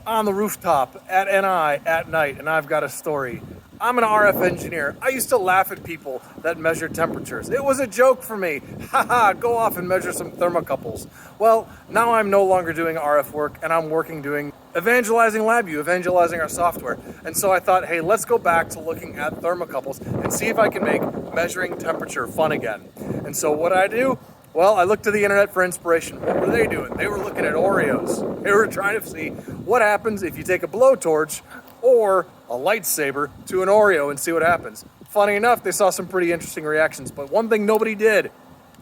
on the rooftop at NI at night, and I've got a story. I'm an RF engineer. I used to laugh at people that measure temperatures. It was a joke for me. Haha, go off and measure some thermocouples. Well, now I'm no longer doing RF work, and I'm working doing evangelizing LabVIEW, evangelizing our software. And so I thought, hey, let's go back to looking at thermocouples and see if I can make measuring temperature fun again. And so what did I do? Well, I looked to the internet for inspiration. What were they doing? They were looking at Oreos. They were trying to see what happens if you take a blowtorch or a lightsaber to an Oreo and see what happens. Funny enough, they saw some pretty interesting reactions, but one thing nobody did,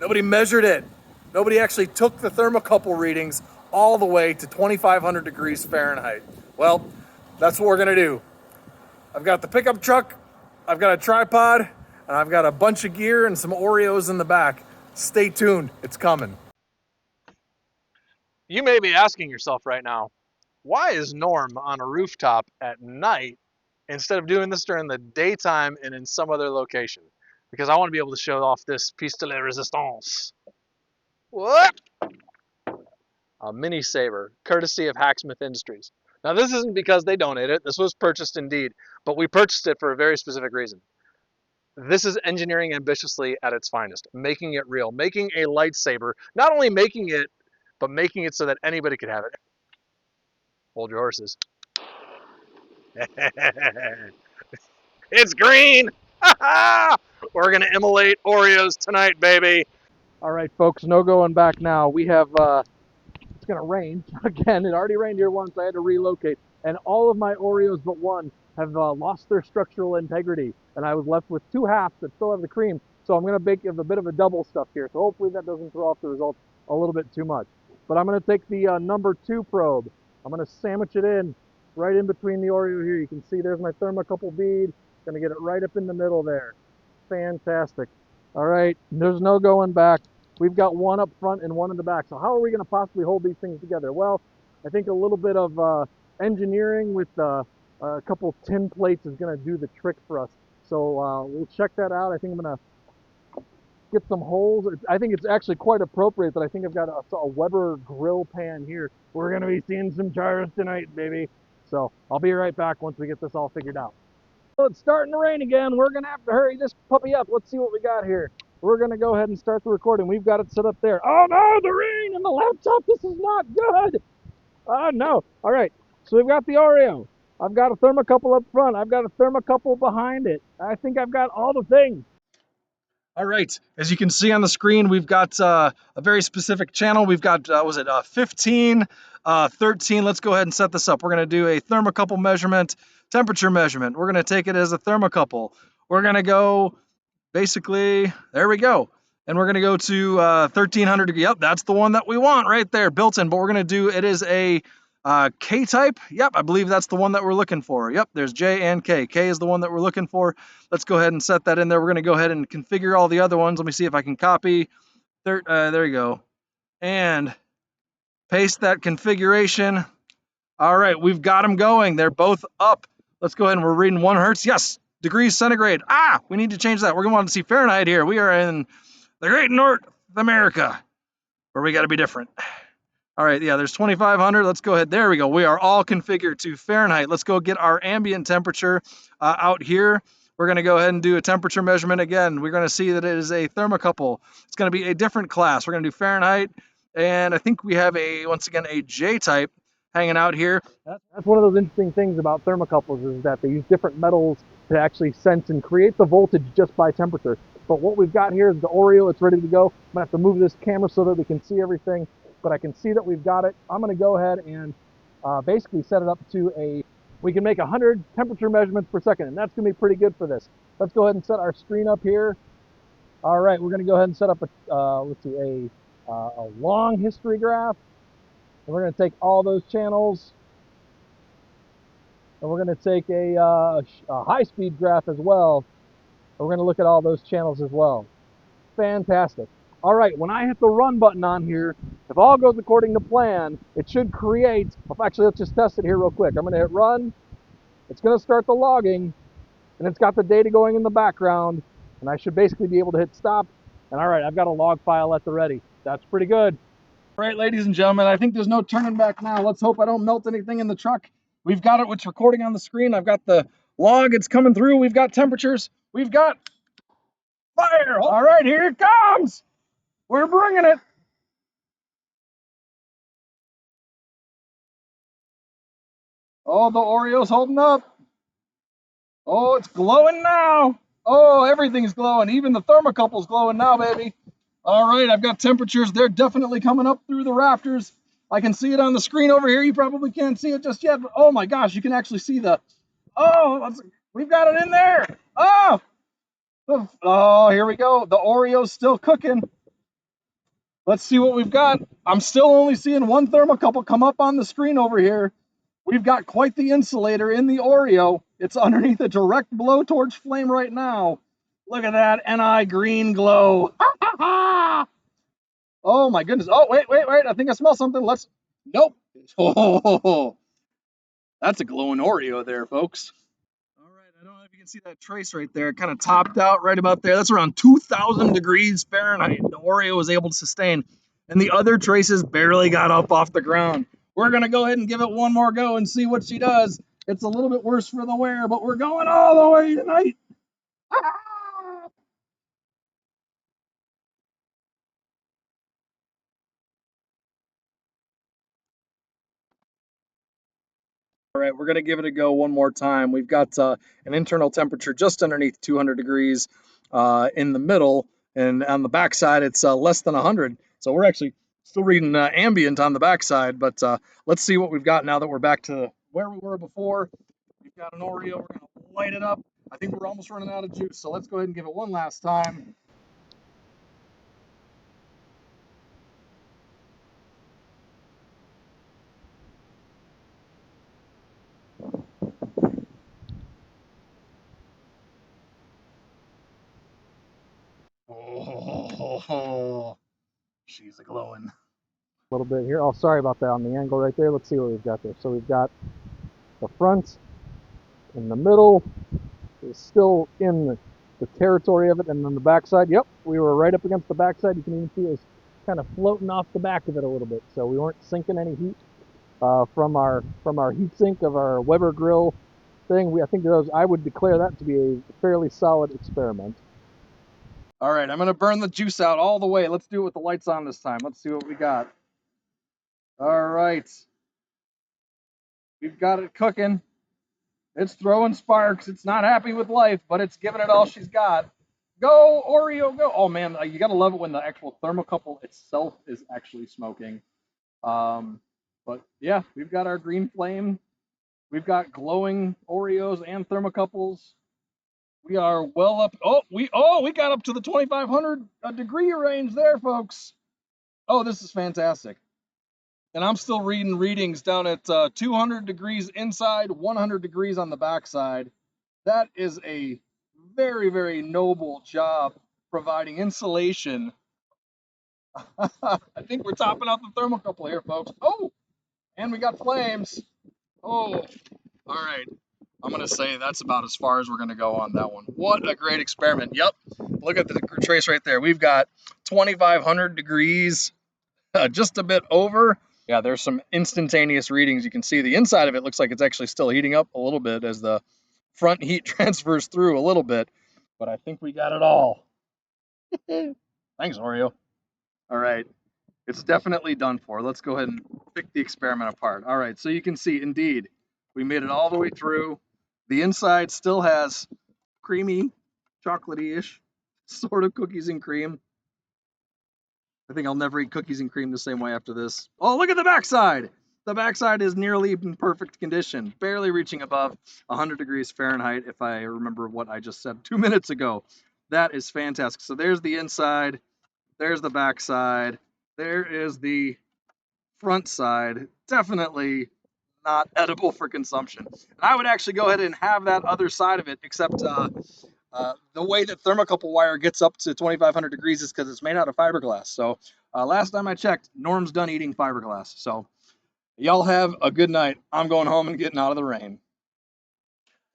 nobody measured it. Nobody actually took the thermocouple readings all the way to 2,500 degrees Fahrenheit. Well, that's what we're gonna do. I've got the pickup truck, I've got a tripod, and I've got a bunch of gear and some Oreos in the back. Stay tuned, it's coming. You may be asking yourself right now, why is Norm on a rooftop at night instead of doing this during the daytime and in some other location? Because I want to be able to show off this piece de la resistance. What? A mini saber, courtesy of Hacksmith Industries. Now, this isn't because they donated it. This was purchased indeed, but we purchased it for a very specific reason. This is engineering ambitiously at its finest, making it real, making a lightsaber, not only making it, but making it so that anybody could have it. Hold your horses. It's green! We're gonna immolate Oreos tonight, baby. All right, folks, no going back now. We have, it's gonna rain again. It already rained here once. I had to relocate, and all of my Oreos but one have lost their structural integrity, and I was left with two halves that still have the cream. So I'm gonna bake a bit of a double stuff here. So hopefully that doesn't throw off the results a little bit too much. But I'm gonna take the number 2 probe. I'm gonna sandwich it in right in between the Oreo here. You can see there's my thermocouple bead. Gonna get it right up in the middle there. Fantastic. All right, there's no going back. We've got one up front and one in the back. So how are we gonna possibly hold these things together? Well, I think a little bit of engineering with a couple tin plates is gonna do the trick for us. So we'll check that out. I think I'm gonna get some holes. I think it's actually quite appropriate that I think I've got a Weber grill pan here. We're gonna be seeing some chars tonight, baby. So I'll be right back once we get this all figured out. Well, it's starting to rain again. We're gonna have to hurry this puppy up. Let's see what we got here. We're gonna go ahead and start the recording. We've got it set up there. Oh no, the rain and the laptop. This is not good. Oh no. All right. So we've got the Oreo. I've got a thermocouple up front. I've got a thermocouple behind it. I think I've got all the things. All right, as you can see on the screen, we've got a very specific channel. We've got, 15, 13. Let's go ahead and set this up. We're going to do a thermocouple measurement, temperature measurement. We're going to take it as a thermocouple. We're going to go, basically, there we go. And we're going to go to 1300 degrees. Yep, that's the one that we want right there, built in. But we're going to do, it is a K-type. Yep, I believe that's the one that we're looking for. Yep, there's J and K. K is the one that we're looking for. Let's go ahead and set that in there. We're going to go ahead and configure all the other ones. Let me see if I can copy. There you go. And paste that configuration. All right, we've got them going. They're both up. Let's go ahead and we're reading 1 hertz. Yes, degrees centigrade. We need to change that. We're going to want to see Fahrenheit here. We are in the great North America, where we got to be different. All right, yeah, there's 2,500. Let's go ahead. There we go. We are all configured to Fahrenheit. Let's go get our ambient temperature out here. We're going to go ahead and do a temperature measurement again. We're going to see that it is a thermocouple. It's going to be a different class. We're going to do Fahrenheit, and I think we have once again, a J-type hanging out here. That's one of those interesting things about thermocouples is that they use different metals to actually sense and create the voltage just by temperature. But what we've got here is the Oreo. It's ready to go. I'm going to have to move this camera so that we can see everything. But I can see that we've got it. I'm going to go ahead and basically set it up to we can make 100 temperature measurements per second, and that's going to be pretty good for this. Let's go ahead and set our screen up here. All right, we're going to go ahead and set up a long history graph. And we're going to take all those channels, and we're going to take a high-speed graph as well. And we're going to look at all those channels as well. Fantastic. All right, when I hit the run button on here, if all goes according to plan, it should create, actually let's just test it here real quick. I'm gonna hit run, it's gonna start the logging, and it's got the data going in the background, and I should basically be able to hit stop. And all right, I've got a log file at the ready. That's pretty good. Right, ladies and gentlemen, I think there's no turning back now. Let's hope I don't melt anything in the truck. We've got it, it's recording on the screen. I've got the log, it's coming through. We've got temperatures. We've got fire. All right, here it comes. We're bringing it. Oh, the Oreo's holding up. Oh, it's glowing now. Oh, everything's glowing. Even the thermocouple's glowing now, baby. All right, I've got temperatures. They're definitely coming up through the rafters. I can see it on the screen over here. You probably can't see it just yet, but oh my gosh, you can actually see the, oh, we've got it in there. Oh, oh, here we go. The Oreo's still cooking. Let's see what we've got. I'm still only seeing one thermocouple come up on the screen over here. We've got quite the insulator in the Oreo. It's underneath a direct blowtorch flame right now. Look at that NI green glow. Oh my goodness. Oh, wait. I think I smell something. Nope. Oh, that's a glowing Oreo there, folks. All right, I don't know if you can see that trace right there, kind of topped out right about there. That's around 2,000 degrees Fahrenheit the Oreo was able to sustain, and the other traces barely got up off the ground. We're going to go ahead and give it one more go and see what she does. It's a little bit worse for the wear, but we're going all the way tonight. All right, we're going to give it a go one more time. We've got an internal temperature just underneath 200 degrees in the middle, and on the backside, it's less than 100. So we're actually still reading ambient on the backside, but let's see what we've got now that we're back to where we were before. We've got an Oreo. We're going to light it up. I think we're almost running out of juice, so let's go ahead and give it one last time. Oh, she's a glowing. A little bit here. Oh, sorry about that on the angle right there. Let's see what we've got there. So we've got the front in the middle is still in the territory of it, and then the backside, yep, we were right up against the backside. You can even see it was kind of floating off the back of it a little bit, so we weren't sinking any heat from our heat sink of our Weber grill thing. I think those, I would declare that to be a fairly solid experiment. All right, I'm going to burn the juice out all the way. Let's do it with the lights on this time. Let's see what we got. All right. We've got it cooking. It's throwing sparks. It's not happy with life, but it's giving it all she's got. Go, Oreo, go. Oh, man, you got to love it when the actual thermocouple itself is actually smoking. But, yeah, we've got our green flame. We've got glowing Oreos and thermocouples. We are well up. We got up to the 2,500 degree range there, folks. Oh, this is fantastic. And I'm still reading readings down at 200 degrees inside, 100 degrees on the backside. That is a very, very noble job providing insulation. I think we're topping out the thermocouple here, folks. Oh, and we got flames. Oh, all right. I'm going to say that's about as far as we're going to go on that one. What a great experiment. Yep. Look at the trace right there. We've got 2,500 degrees, just a bit over. Yeah, there's some instantaneous readings. You can see the inside of it looks like it's actually still heating up a little bit as the front heat transfers through a little bit. But I think we got it all. Thanks, Oreo. All right. It's definitely done for. Let's go ahead and pick the experiment apart. All right, so you can see, indeed, we made it all the way through. The inside still has creamy, chocolatey-ish sort of cookies and cream. I think I'll never eat cookies and cream the same way after this. Oh, look at the backside. The backside is nearly in perfect condition, barely reaching above 100 degrees Fahrenheit, if I remember what I just said 2 minutes ago. That is fantastic. So there's the inside. There's the backside. There is the front side. Definitely not edible for consumption. And I would actually go ahead and have that other side of it, except the way that thermocouple wire gets up to 2,500 degrees is because it's made out of fiberglass. So last time I checked, Norm's done eating fiberglass. So y'all have a good night. I'm going home and getting out of the rain.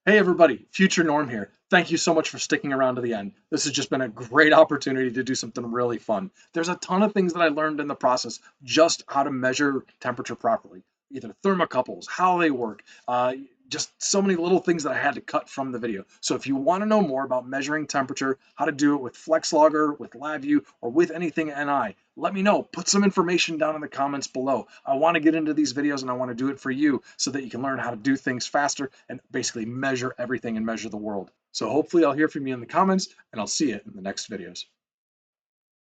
Hey everybody, Future Norm here. Thank you so much for sticking around to the end. This has just been a great opportunity to do something really fun. There's a ton of things that I learned in the process, just how to measure temperature properly, either thermocouples, how they work, just so many little things that I had to cut from the video. So if you want to know more about measuring temperature, how to do it with Flexlogger, with LabVIEW, or with anything NI, let me know. Put some information down in the comments below. I want to get into these videos and I want to do it for you so that you can learn how to do things faster and basically measure everything and measure the world. So hopefully I'll hear from you in the comments and I'll see you in the next videos.